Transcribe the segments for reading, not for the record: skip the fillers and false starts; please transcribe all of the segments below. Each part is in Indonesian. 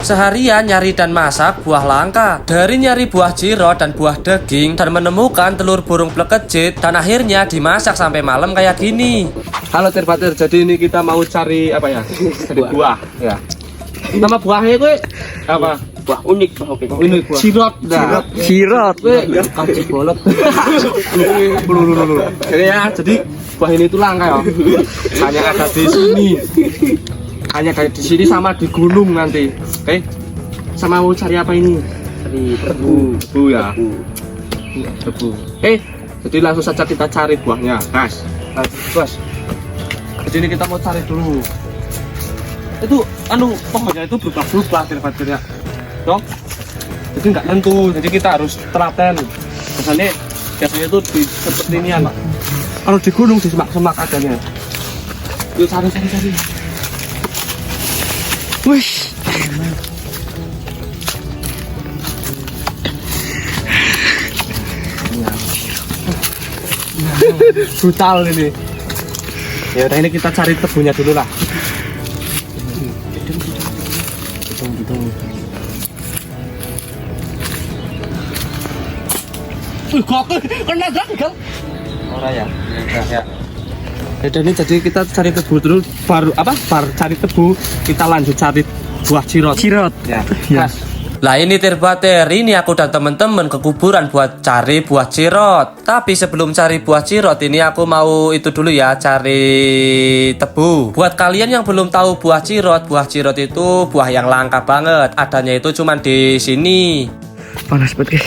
Seharian nyari dan masak buah langka. Dari nyari buah cirot dan buah daging dan menemukan telur burung plekejit dan akhirnya dimasak sampai malam kayak gini. Halo Terbater, jadi ini kita mau cari apa ya? Cari buah ya. Nama buahnya gue apa? Buah unik, buah oke. Ini buah cirot. Cirot. Kaji bolot. Jadi buah ini tuh langka ya. Hanya ada di sini. Hanya kayak di sini sama di gunung nanti. Oke. Sama mau cari apa ini? Cari tebu. Tebu ya. Tebu. Jadi langsung saja kita cari buahnya. Gas. Bos. Jadi ini kita mau cari dulu. Itu pohonnya itu berubah-ubah Terbater ya. Dong. Jadi nggak tentu. Jadi kita harus telaten. Biasanya itu di seperti ini ya, Pak. Kalau di gunung di semak-semak adanya. Yuk cari. Wih. Brutal ini. Ya udah ini kita cari tebunya dulu lah. Kok kena gagal? Ora ya. Ya. Ya ini jadi kita cari tebu dulu baru cari tebu kita lanjut cari buah cirot. Ya. Lah ini Terbater, ini aku dan temen-temen ke kuburan buat cari buah cirot. Tapi sebelum cari buah cirot ini aku mau itu dulu ya, cari tebu. Buat kalian yang belum tahu buah cirot itu buah yang langka banget. Adanya itu cuman di sini. Panas banget, guys.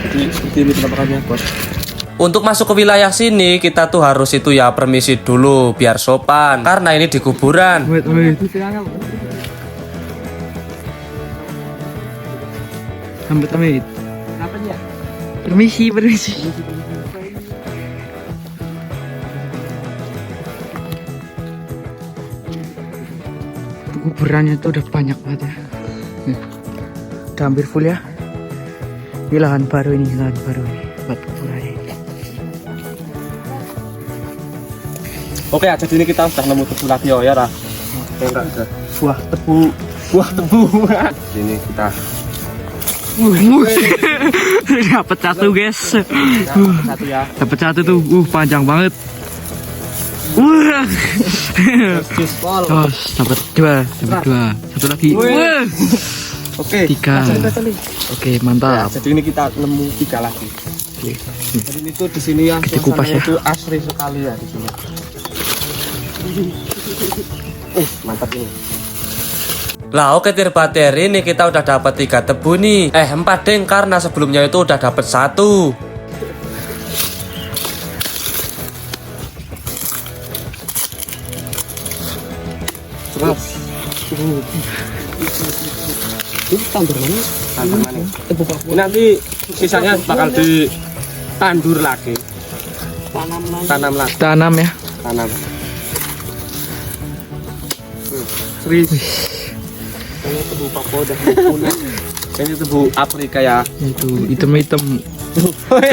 Jadi seperti ini penampakannya, Bos. Untuk masuk ke wilayah sini kita tuh harus itu ya permisi dulu biar sopan karena ini di kuburan. Wait. Amit. Apanya? Permisi. Kuburannya tuh udah banyak banget ya. Udah hampir full ya. Ini lahan baru ini buat kuburannya. Oke, jadi ini kita sudah nemu tebu lagi ya, Ra. Enggak. Buah tebu. Ini kita Dapat satu, guys. satu ya. Dapat satu tuh. Panjang banget. Cispol. Dapat dua. Satu lagi. Oke. 3. Oke, mantap. Jadi ini kita nemu 3 lagi. Oke. Jadi ini tuh di sini ya. Dikupas ya. Itu asri sekali ya di sini. Mantap ini. Lah oke Terbater, ini kita udah dapat 3 tebu nih. 4 deng karena sebelumnya itu udah dapat 1. Terus. Ini tandur mana? Tebu bakul. Nanti sisanya bakal ditandur lagi. Tanam lagi. Tanam ya. Tanam. Serius. Ini tebu bakul udah punah. Ini tebu Afrika ya. Itu hitam.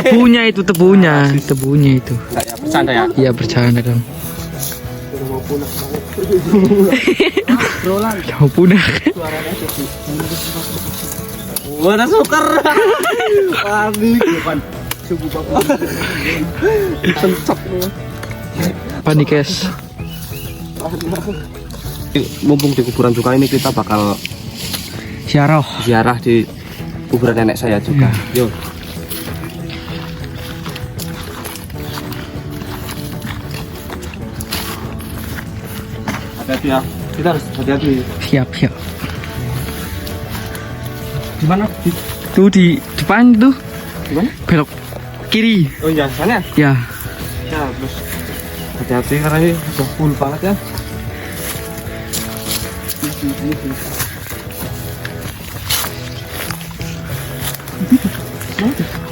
Tebunya itu. Enggak ya, bercanda ya. Iya, bercanda dong. Udah mau punah banget. Roland. Mau punah. Suaranya jadi. Wah, ada sukar. Panik bukan. Tebu bakul. Ditencok nih. Panik, guys. Mumpung di kuburan juga ini kita bakal ziarah di kuburan nenek saya juga. Yuk. Hati-hati ya. Kita harus hati-hati. Siap. Di mana? Tuh di depan tuh. Di mana? Belok kiri. Oh iya, sana. Ya. Ya, terus hati-hati karena ini udah full banget ya.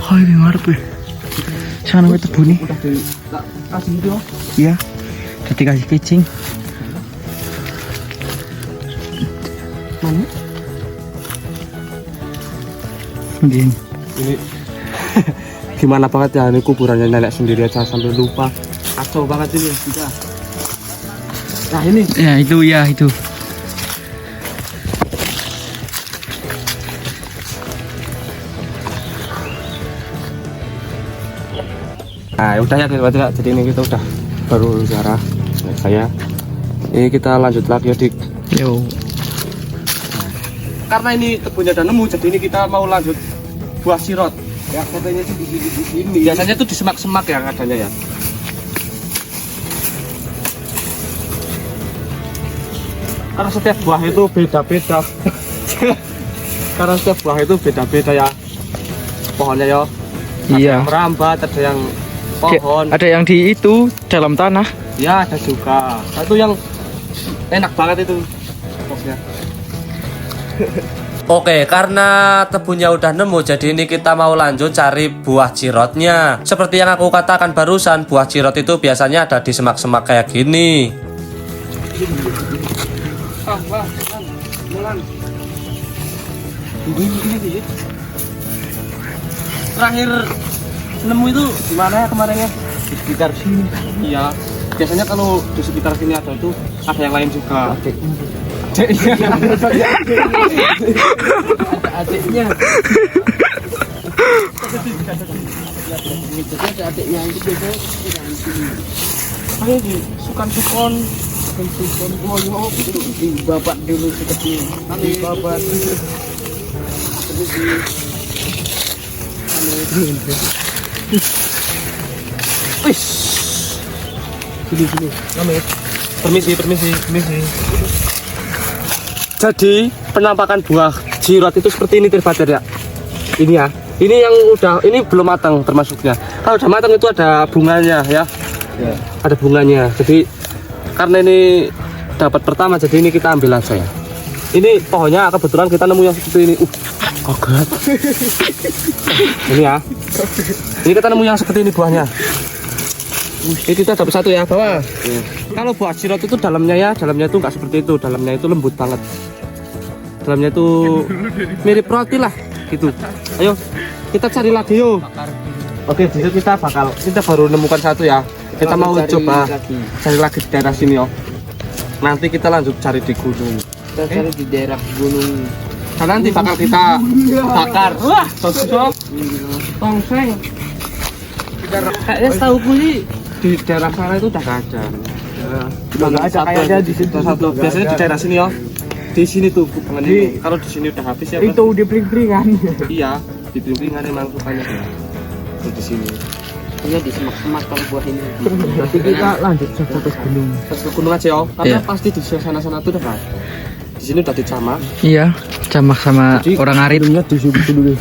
Oh, ini ngarep ya. Sana itu tebu nih. Udah kasih gitu. Iya. Tadi kasih kicing. Mana? Gini. Ini gimana banget ya, ini kuburannya nenek sendiri aja sampai lupa. Kacau banget ini sudah. Nah ini Ya itu. Nah udah ya guys, jadi ini kita udah baru ziarah saya. Ini kita lanjut lagi ya dik. Yo. Karena ini kebunnya udah nemu, jadi ini kita mau lanjut buah sirot. Ya katanya sih di sini. Biasanya tuh di semak-semak yang adanya ya. Karena setiap buah itu beda-beda. Karena setiap buah itu beda-beda ya. Pohonnya ya. Ada Iya. yang merambat, ada yang pohon. Ada yang di itu dalam tanah. Ya ada juga. Nah, itu yang enak banget itu. Pokoknya. Oke, karena tebunya udah nemu, jadi ini kita mau lanjut cari buah cirotnya. Seperti yang aku katakan barusan, buah cirot itu biasanya ada di semak-semak kayak gini. Mulan. Ini. Terakhir nemu itu di mana ya kemarin ya? Di sekitar sini. Iya. Biasanya kalau di sekitar sini ada itu, ada yang lain juga. Adiknya. Adiknya. Ada adiknya itu biasanya di sini. Ayo di sukan-sukon. Oh itu di babat dulu seperti di babat. Wih, sini, Amit. Permisi. Jadi penampakan buah cirot itu seperti ini terbater ya. Ini ya. Ini yang udah, ini belum matang termasuknya. Kalau udah matang itu ada bunganya ya. Ada bunganya. Jadi karena ini dapat pertama, jadi ini kita ambil aja ya. Ini pohonnya kebetulan kita nemu yang seperti ini. Kaget. Ini ya. Ini kita nemu yang seperti ini buahnya. Ini kita dapat satu ya, bawa. Kalau buah cirot itu dalamnya itu nggak seperti itu. Dalamnya itu lembut banget. Dalamnya itu mirip roti lah, gitu. Ayo, kita cari lagi yuk. Oke, besok kita baru nemukan satu ya. Kita mau coba cari lagi di daerah sini yo. Nanti kita lanjut cari di gunung. Kita cari di daerah gunung. Nah, nanti bakal kita bakar. Wah, cocok. Tongseng. Kayaknya tahu kuli di daerah sana itu udah gak ada. Udah nggak ada kayaknya di situ satu. Biasanya di daerah sini yo. Di sini tuh bukan ini. Kalau di sini udah habis ya. Itu di pring-pringan. Iya, di pring-pringan emang sukanya ya. Di sini. Iya di semak-semak kalau buah ini. Nanti kita lanjut ke gunung. Ke gunung aja yo. Karena Iya. pasti di sana tuh udah gak ada. Di sini udah dicamak. Iya, camak sama Jadi, orang arit. di situ dulu.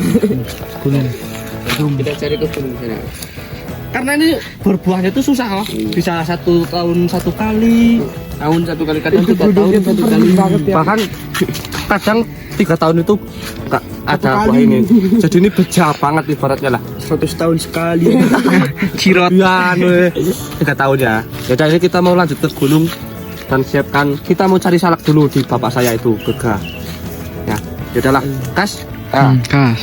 Gunung. Kita cari ke gunung sana. Karena ini berbuahnya tuh susah loh. Bisa 1 tahun 1 kali. Tahun 1 kali, kadang 3 tahun 1 kali. Bahkan kadang 3 tahun itu nggak ada buah ini. Jadi ini beja banget ibaratnya lah. 100 tahun sekali. Cirot. Ya, 3 tahun ya. Yaudah ini kita mau lanjut ke gunung dan siapkan. Kita mau cari salak dulu di bapak saya itu, Gega. Ya, yaudahlah, kas. Kas.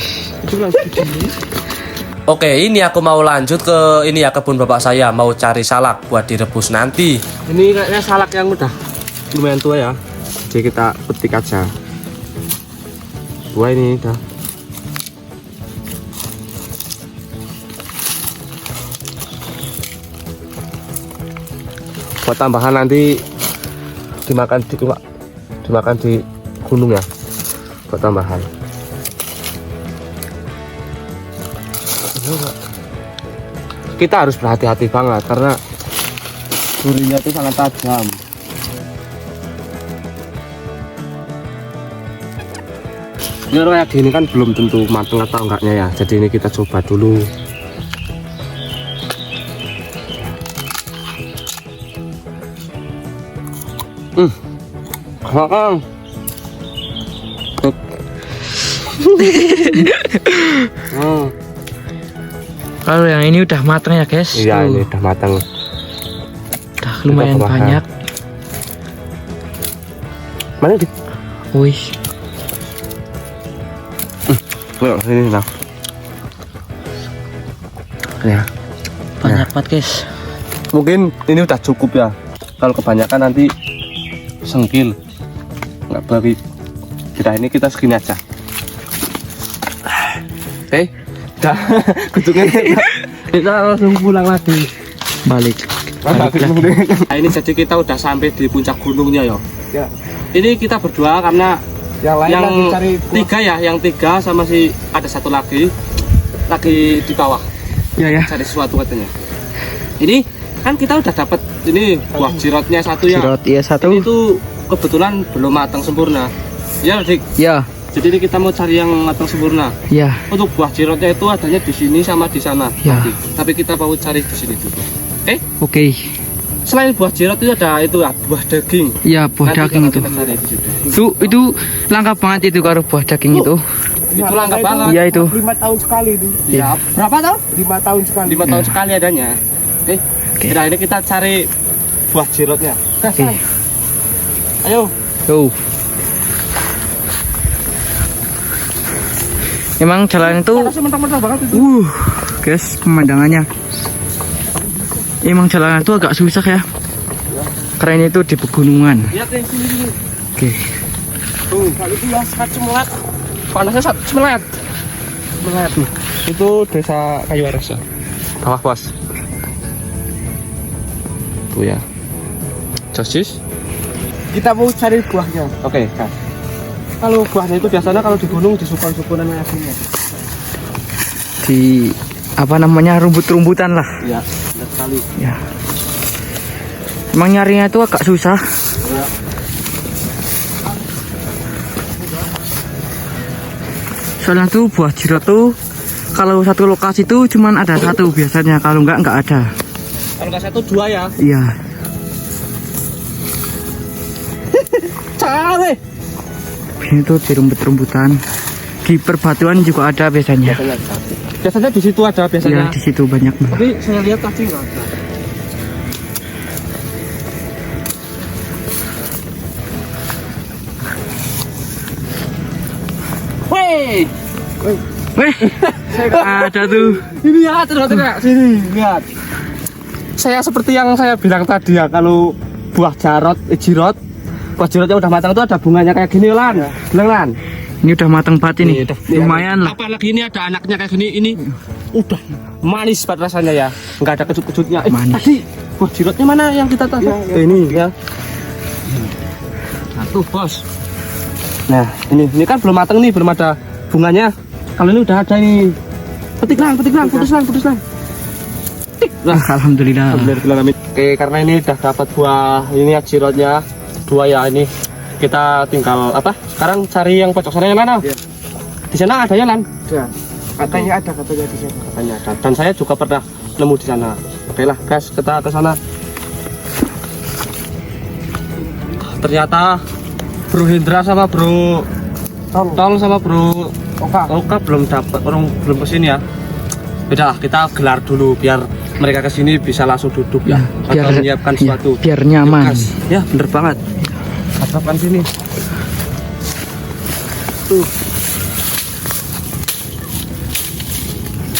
Oke, ini aku mau lanjut ke ini ya, kebun bapak saya, mau cari salak buat direbus nanti. Ini kayaknya salak yang udah lumayan tua ya. Jadi kita petik aja. Tua ini udah. Buat tambahan nanti dimakan di gunung ya. Buat tambahan. Kita harus berhati-hati banget karena durinya itu sangat tajam. Ini kayak gini kan belum tentu matang atau enggaknya ya. Jadi ini kita coba dulu. Kakang. Kalau yang ini udah matang ya guys. Iya, Tuh, ini udah matang. udah lumayan Udah kemahan. banyak. Mana di? Wih, Yuk, sini nah. Ya. banyak banget guys. Mungkin ini udah cukup ya. Kalau kebanyakan nanti sengkil. Nggak bagi. Kita ini kita segini aja. Oke. udah kutunya kita langsung pulang lagi. Balik. Nah, ini jadi kita udah sampai di puncak gunungnya ya. Ya. Ini kita berdua karena Yang lain yang lagi cari buah. tiga ya, yang tiga sama si ada satu lagi di bawah Ya ya. cari sesuatu katanya. Ini kan kita udah dapat ini buah jirotnya satu ya. Sirot ya Ini satu. tuh kebetulan belum matang sempurna. Ya, Dik. Ya. Jadi ini kita mau cari yang matang sempurna. Ya. Untuk buah jirotnya itu adanya di sini sama di sana. Ya. nanti. Tapi kita mau cari di sini dulu. Oke. Selain buah jirot itu ada itu ya, buah daging. Ya buah Nanti daging kalau itu. kita cari di situ. Itu langka banget itu kalau buah daging itu. Itu langka banget. Iya itu. 5 tahun sekali itu. Ya, berapa tahun? 5 tahun sekali. 5 tahun sekali adanya. Oke. Nah, ini kita cari buah jirotnya. Oke. Ayo. Tuh. Emang jalan itu Mentang-mentang banget itu. guys, pemandangannya. Emang jalanan itu agak susah ya. Karena itu di pegunungan. Lihat deh sini. Oke. Tuh, kalau itu ya sekat cemelat. Panasnya cemelat. Cemelat tuh. Itu desa Kayu Ares ya. Bawah bos. Tuh ya. Sosis. Kita mau cari buahnya. Oke, Kak. Kalau buahnya itu biasanya kalau di gunung di sukuan-sukuan aslinya. Di apa namanya rumput-rumputan lah. Iya, benar sekali. Ya. Emang nyarinya itu agak susah. Iya. Soalnya tuh buah jirot tuh kalau satu lokasi tuh cuman ada satu biasanya, kalau enggak ada. Kalau nggak satu dua ya. Iya. Cari. Ini tuh di rumput-rumputan. Di perbatuan juga ada biasanya. Biasanya di situ ada Iya, biasanya. di situ banyak. Tapi saya lihat tadi nggak ada. Woi, Weh, ada tuh. ini ya ternyata Kak. Sini lihat. Saya seperti yang saya bilang tadi ya, kalau buah jirot, buah jirotnya udah matang itu ada bunganya kayak gini Lan. Bilang Lan. Ini udah matang banget ini. Lumayan lah. Apalagi ini ada anaknya kayak gini, ini udah manis banget rasanya ya, nggak ada kecut-kecutnya. Manis. Tadi buah jirotnya mana yang kita tahu? Ini ya. Satu bos. Nah ini kan belum matang nih, belum ada bunganya. Kalau ini udah ada ini. Petik lang, putus lang. Petik. Nah, Alhamdulillah. Alhamdulillah. Oke, karena ini udah dapat buah ini ya jirotnya dua ya ini. Kita tinggal apa? Sekarang cari yang pojok sana yang mana? Iya. Di sana ada ya Lan? Ya. Katanya ada di sana. Katanya ada. Dan saya juga pernah nemu di sana. Oke lah, guys, kita ke sana. Ternyata Bro Hendra sama Bro Tol sama Bro Oka belum dapat, belum kesini ya. Udahlah, kita gelar dulu biar mereka kesini bisa langsung duduk ya. Atau menyiapkan sesuatu. biar nyaman. Gas. Ya, bener banget. Hadapkan sini. Tuh.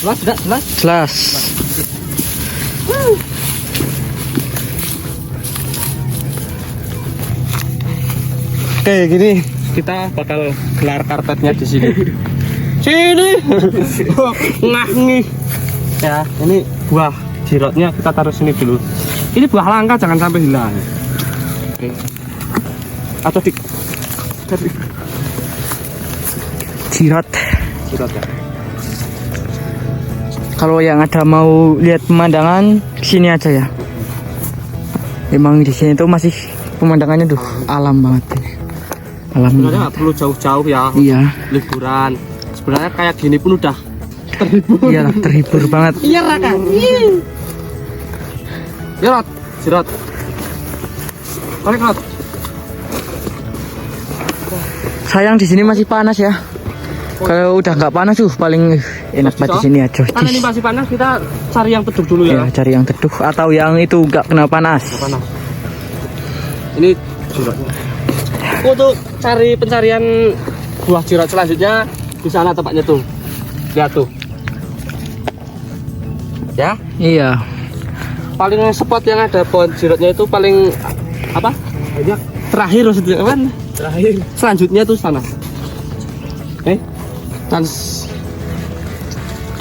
Jelas. Jelas. Oke, gini kita bakal gelar karpetnya di sini. Sini. Nah nih. Ya, ini buah jirotnya kita taruh sini dulu. Ini buah langka, jangan sampai hilang. Oke. Atau Jirot. jirot ya. Kalau yang ada mau lihat pemandangan, sini aja ya. Emang di sini tuh masih pemandangannya tuh alam banget. Alam. Sebenarnya nggak perlu jauh-jauh ya. Iya. Liburan. Sebenarnya kayak gini pun udah Iya lah, terhibur banget. Iya Raka. Jirot. Balik Rot. Sayang di sini masih panas ya. Kalau udah nggak panas tuh paling enak banget di sini aja. Karena ini masih panas, kita cari yang teduh dulu Ya, ya. cari yang teduh atau yang itu nggak kena panas. Panas. Ini jirotnya. Untuk cari pencarian buah jirot selanjutnya di sana tempatnya tuh. Lihat tuh. Ya, Iya. paling spot yang ada pohon jirotnya itu paling apa? Banyak. Terakhir maksudnya apa? Terakhir. Selanjutnya tuh sana.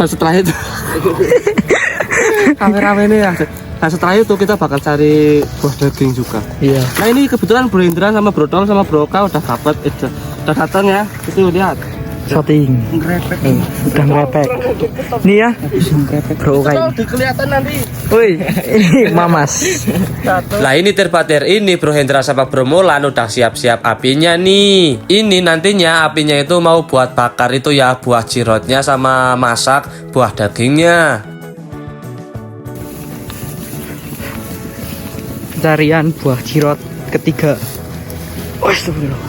Dan setelah itu kameramen ya. Nah setelah itu kita bakal cari buah daging juga. Iya. Nah ini kebetulan Bro Indra sama Bro Tol sama Bro Oka udah dapat, udah datang ya. Itu lihat. Shooting. Udah ngerepek. Nih ya. Bro kayak. Kelihatan nanti. Woi, ini Mamas. Lah ini terpater ini Bro Hendra sama Bro Molan udah siap-siap apinya nih. Ini nantinya apinya itu mau buat bakar itu ya buah cirotnya sama masak buah dagingnya. Carian buah cirot ketiga. Astagfirullah.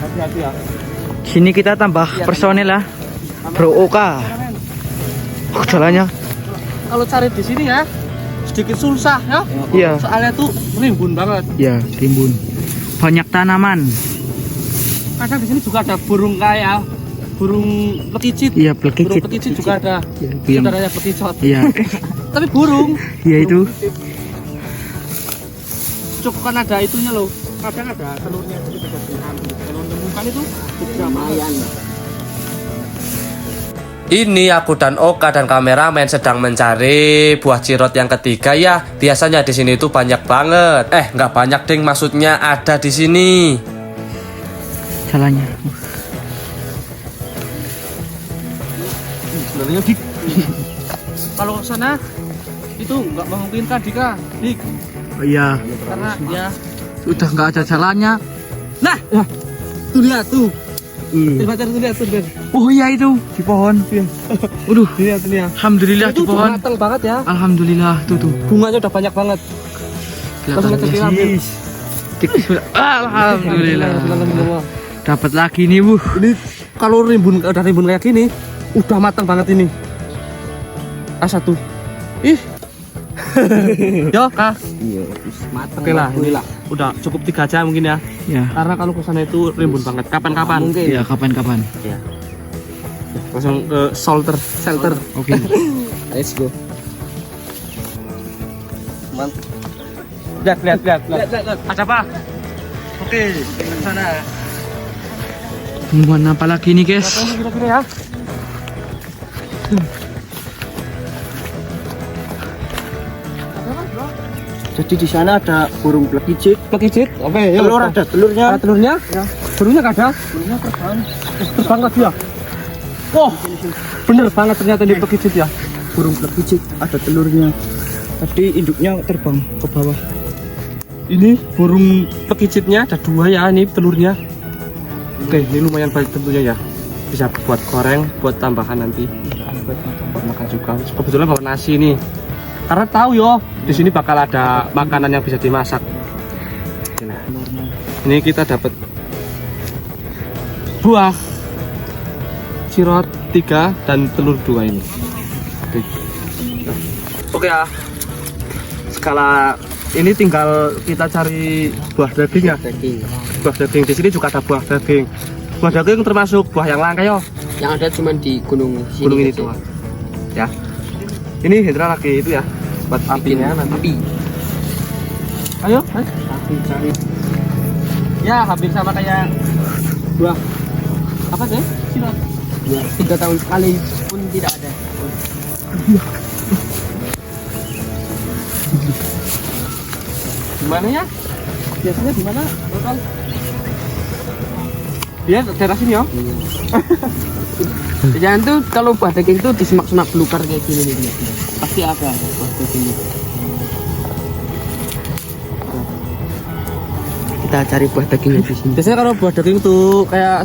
Hati-hati ya. Sini kita tambah personel lah. Bro Oka. Jalannya. Kalau cari di sini ya sedikit susah ya. Iya. Soalnya tuh rimbun banget. Ya, timbun. Banyak tanaman. Kadang di sini juga ada burung kayak burung pekicit. Iya, Burung pelekicit. pekicit juga ada. Iya, itu yang. Saudaranya pekicot. Iya. Tapi burung. Iya itu. Cukup kan ada itunya loh. Kadang ada telurnya jadi bisa diambil. Kalau menemukan itu lumayan. Ini aku dan Oka dan kameramen sedang mencari buah cirot yang ketiga ya. Biasanya di sini itu banyak banget. Nggak banyak ding, maksudnya ada di sini. Jalannya. Sebenarnya Dik. Kalau ke sana itu nggak memungkinkan Dika. Dik. Oh, iya. Karena ya Udah nggak ada jalannya. nah, tuh lihat tuh. Terbatar tuh lihat tuh. Oh iya itu di pohon. Waduh. Lihat tuh lihat. Alhamdulillah di Itu udah pohon. matang banget ya. Alhamdulillah tuh. Bunganya udah banyak banget. Langsung aja kita ambil. Alhamdulillah. Alhamdulillah. Dapat lagi nih, Bu. Ini kalau udah rimbun kayak gini, udah matang banget ini. Satu. Ih. Yo, Kak. Iya, matang. Oke lah, inilah. Udah cukup 3 aja mungkin ya. Ya. Karena kalau ke sana itu rimbun banget. Kapan-kapan. Mungkin. Ya, kapan-kapan. Langsung ke shelter. Oke. Let's go. Mantap. Lihat. Ada apa? Oke, ke sana. Temuan apa lagi nih, guys? Kira-kira ya. Jadi di sana ada burung pelekicit. Pekicit. Oke, yuk. Telur ada telurnya. Ada telurnya? Ya. Burungnya nggak ada? Burungnya terbang. Terbang lagi ya? Wah, bener banget ternyata ini pekicit ya. Burung pelekicit ada telurnya. Tadi induknya terbang ke bawah. Ini burung pekicitnya ada 2 ya, ini telurnya. Oke, ini lumayan baik tentunya ya. Bisa buat goreng, buat tambahan nanti. Buat makan juga. Kebetulan bawa nasi nih. Karena tahu yo, di sini bakal ada makanan yang bisa dimasak. Nah, ini kita dapat buah cirot 3 dan telur 2 ini. Oke ya. Skala ini tinggal kita cari buah daging ya. Buah daging di sini juga ada buah daging. Buah daging termasuk buah yang langka yo. Yang ada cuma di gunung sini. Gunung ini tuh. Ya. Ini Hendra lagi itu ya. Buat apinya nanti. Api. Ayo, Api cari. ya hampir sama kayak buah apa sih? Cirot. Ya, 3 tahun sekali pun tidak ada. Gimana ya? Biasanya di mana? Total? Dia daerah sini ya? Jangan tuh kalau buah daging tuh di semak-semak belukar kayak gini nih. Pasti ada buah dagingnya. Kita cari buah dagingnya di sini. Biasanya kalau buah daging tuh kayak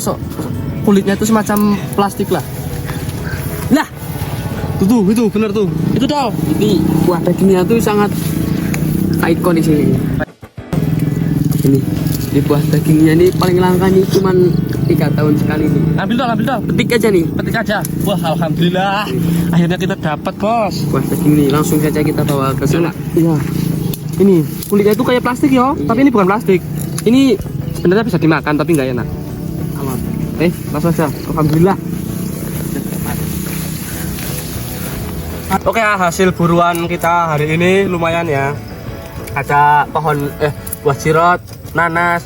kulitnya itu semacam plastik lah. Nah, itu bener tuh. Itu dong. Ini buah dagingnya tuh sangat ikon di sini. Ini buah dagingnya ini paling langka nih, cuman 3 tahun sekali nih. Ambil dong. Petik aja nih Petik aja. Wah, alhamdulillah. Akhirnya kita dapat, Bos. buah daging nih, langsung saja kita bawa ke sana. Iya. Ini kulitnya itu kayak plastik yo, tapi ini bukan plastik. Ini sebenarnya bisa dimakan tapi nggak enak. Aman. Langsung aja. Alhamdulillah. Oke, hasil buruan kita hari ini lumayan ya. Ada pohon buah cirot, nanas,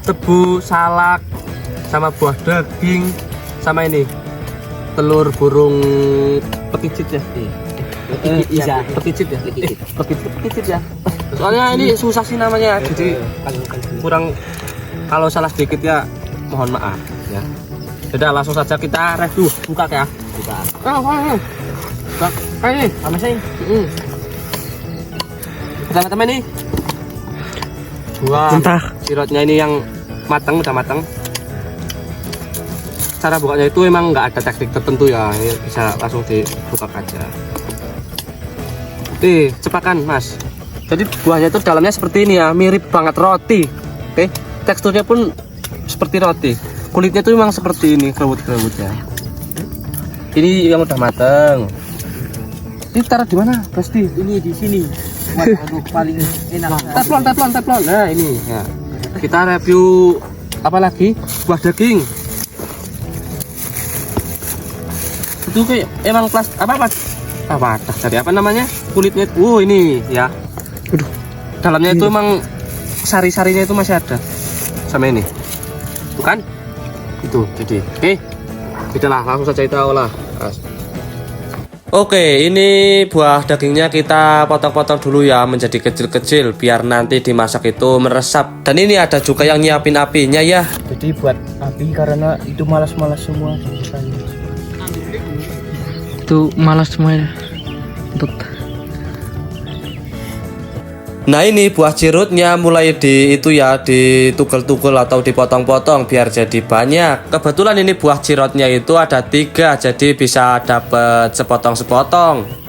tebu, salak, sama buah daging, sama ini telur burung pekicit ya. Iya. Pekicit ya. Pekicit ya. Soalnya ini susah sih namanya, jadi kurang, kalau salah sedikit ya mohon maaf ya. Sudah langsung saja kita review, buka ya. Buka. Buka. Ini Sama saya. teman-teman nih. Buah Mentah. sirotnya ini yang matang, udah matang. Cara bukanya itu emang nggak ada teknik tertentu ya, ini bisa langsung dibuka aja. Oke, cepakan mas. Jadi buahnya itu dalamnya seperti ini ya, mirip banget roti. Oke, teksturnya pun seperti roti. Kulitnya itu memang seperti ini, kerewut-kerewut ya. Ini yang udah mateng. Ini taruh di mana, Pasti? Ini di sini. Waduh, paling enak. Teflon. Nah ini ya. Kita review apa lagi? Buah daging. Itu kayak emang apa dari apa namanya? Kulitnya. Ini ya. Aduh. Dalamnya itu emang sari-sarinya itu masih ada. Sama ini. Bukan? Itu jadi. Oke. Sudahlah, langsung saja kita olah. Oke, ini buah dagingnya kita potong-potong dulu ya menjadi kecil-kecil biar nanti dimasak itu meresap. Dan ini ada juga yang nyiapin apinya ya. Jadi buat api karena itu malas-malas semua. Itu malas semuanya untuk. Nah ini buah cirutnya mulai ditugel-tugel atau dipotong-potong biar jadi banyak. Kebetulan ini buah cirotnya itu ada 3, jadi bisa dapat sepotong-sepotong.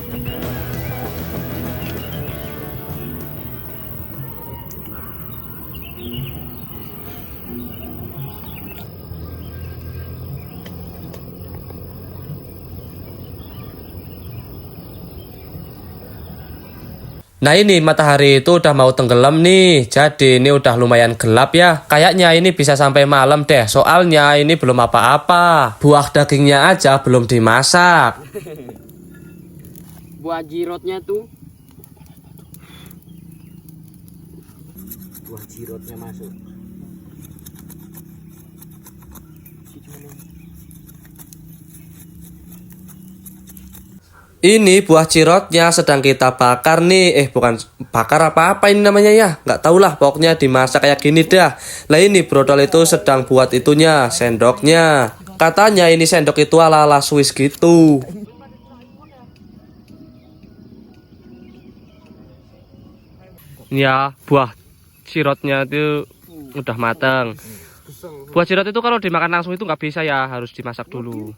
Nah ini matahari itu udah mau tenggelam nih, jadi ini udah lumayan gelap ya. Kayaknya ini bisa sampai malam deh, soalnya ini belum apa-apa. Buah dagingnya aja belum dimasak. Buah jirotnya tuh. Buah jirotnya masuk. Ini buah cirotnya sedang kita bakar nih. Bukan bakar apa-apa ini namanya ya, nggak tahu lah, pokoknya dimasak kayak gini dah. Lah ini brodol itu sedang buat itunya, sendoknya. Katanya ini sendok itu ala-ala Swiss gitu. Ya, buah cirotnya itu udah matang. Buah cirot itu kalau dimakan langsung itu nggak bisa ya, harus dimasak dulu.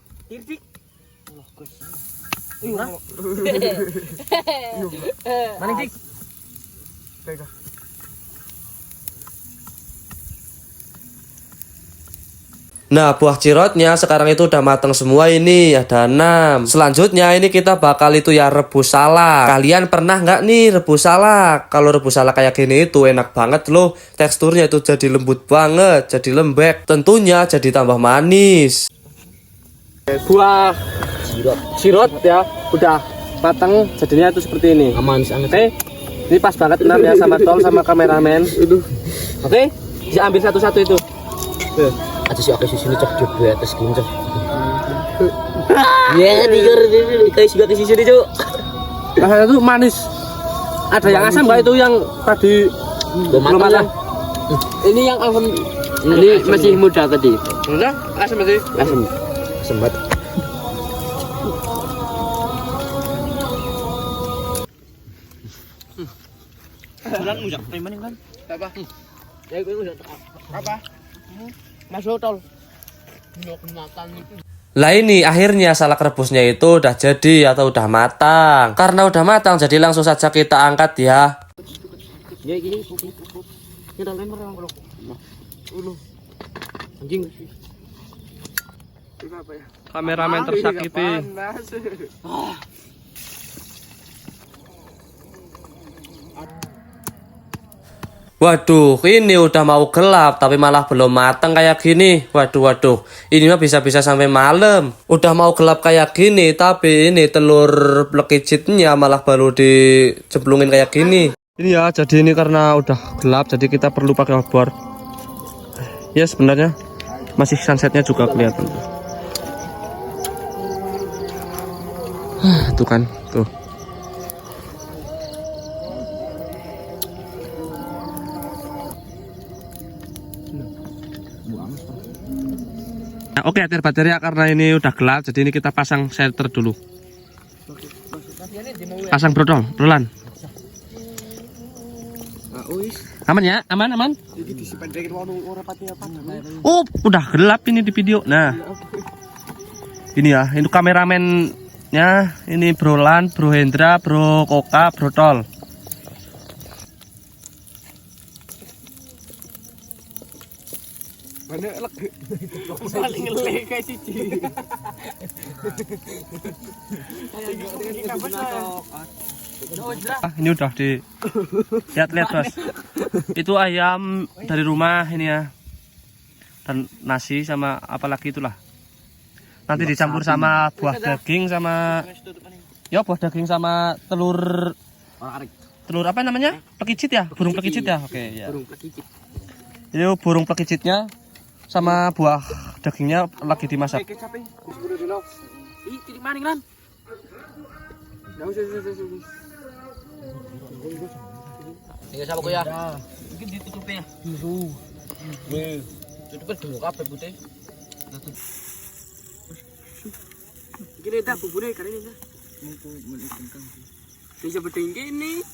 Mana dik? Nah buah cirotnya sekarang itu udah matang semua, ini ada 6. Selanjutnya ini kita bakal itu ya rebus salak. Kalian pernah nggak nih rebus salak? Kalau rebus salak kayak gini itu enak banget loh. Teksturnya itu jadi lembut banget, jadi lembek. Tentunya jadi tambah manis. Buah sirot ya udah matang, jadinya itu seperti ini. Aman sangat. Oke, ini pas banget 6 ya sama tol sama kameramen. Oke, bisa ambil satu-satu itu. Aja sih aku sini cok di atas gini cok. Ya tiga kayak juga ke sini cok. Rasanya tuh manis. Ada yang asam nggak itu yang tadi belum matang? Ini yang asam. Ini masih muda tadi. Udah, asam masih. Asam. Sembat. Bulan mujak, mana kan? Apa? Ya gue udah Apa? masuk tol. Lah ini akhirnya salak rebusnya itu udah jadi atau udah matang. Karena udah matang jadi langsung saja kita angkat ya. Ya gini. Ini udah lemar kalau. Anjing. Apa ya? Kameramen tersakiti. Waduh, ini udah mau gelap tapi malah belum matang kayak gini. Waduh, ini mah bisa-bisa sampai malam. Udah mau gelap kayak gini tapi ini telur plekicitnya malah baru dicemplungin kayak gini. Ini ya, jadi ini karena udah gelap jadi kita perlu pakai obor. Ya sebenarnya masih sunsetnya juga kelihatan. Tuh kan, tuh. Nah, oke, air baterai karena ini udah gelap, jadi ini kita pasang shelter dulu. Pasang brodol, Roland. Aman ya, aman, aman. Oh, udah gelap ini di video. Nah, ini ya, ini kameramennya, ini Bro Lan, Bro Hendra, Bro Koka, Bro Tol. Paling ngelek kayak siji. Ini udah di lihat bos. Itu ayam dari rumah ini ya. Dan nasi sama apalagi itulah. Nanti dicampur sama buah daging sama buah daging sama telur apa namanya? Plekicit ya? Burung plekicit ya? Oke ya. Burung plekicit. Ini burung plekicitnya sama buah dagingnya lagi dimasak. Ih, kiri maning lan. Ini siapa kok ya? Mungkin ditutupnya. Tutupnya dulu kabeh putih. Gini dah buburnya kali ini dah. Bisa bedeng gini.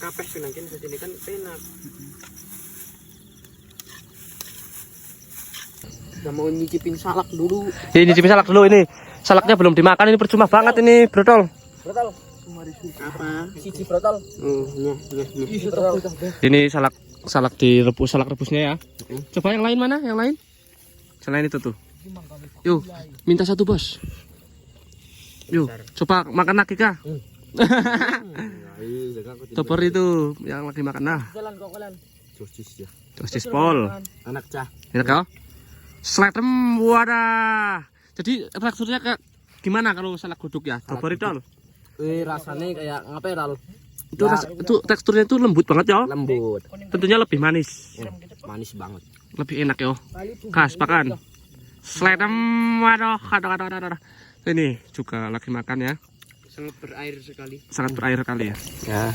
Kabeh senangkin sini kan enak. Udah mau nyicipin salak dulu. Ini nyicipin salak dulu ini. Salaknya belum dimakan ini percuma banget ini, Brotol. Brotol. Apa? Siji brotol. Ini salak direbus, salak rebusnya ya. Coba yang lain mana? Yang lain? Selain itu tuh. Yuk, minta satu bos. Yuk, coba makan lagi kah? Topper itu yang lagi makan nah. Sosis pol. Anak cah. Enak kau? Slatem wadah. Jadi teksturnya kayak gimana kalau salak godok ya? Topper itu loh. Rasanya kayak ngapain Ral? Itu teksturnya itu lembut banget ya. Lembut. Tentunya lebih manis. Manis banget. Lebih enak ya. Kas makan. Slatem waduh. Ini juga lagi makan ya. Sangat berair sekali. Sangat berair kali ya. Ya.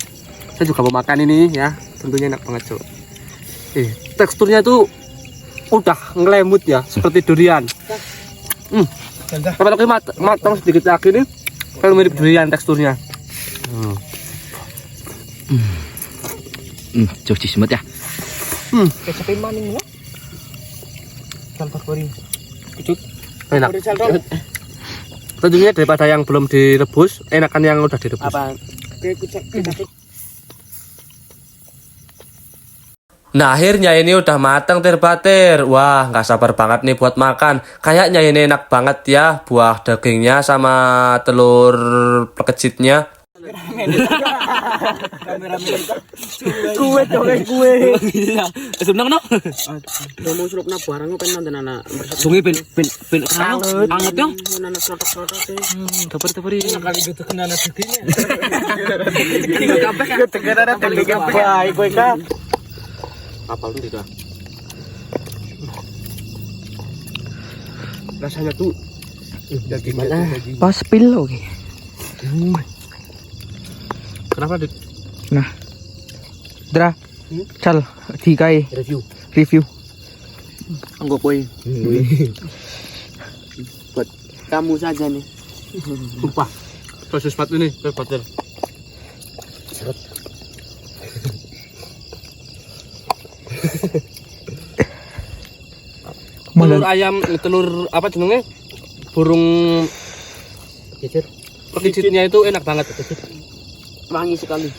Saya juga mau makan ini ya. Tentunya enak banget, Cok. Teksturnya itu udah ngelemut ya, seperti durian. Kalau matang sedikit lagi nih, kalau mirip durian teksturnya. Joji semut ya. Kecapin maning ya. Tanpa goreng. Kucuk. Enak. Tentunya daripada yang belum direbus, enakan yang udah direbus. Apa? Kecap. Nah akhirnya ini udah matang terbatir. Wah nggak sabar banget nih buat makan. Kayaknya ini enak banget ya. Buah dagingnya sama telur plekecitnya. Kue sebenarnya mau suruh kena barang apa nonton anak sungai ben anget dong anak serotok Topper ini kali gitu kena anak dagingnya Apa lu tidak? Rasanya tuh gimana? Pas pil oke. Kenapa Dik? Nah. Dra. Cal dikai review. anggap kue buat kamu saja nih. Sumpah. Sosis pat ini, terbatir. Telur ayam, telur apa jenenge? Burung Kecil. pelicitnya itu enak banget. Wangi sekali.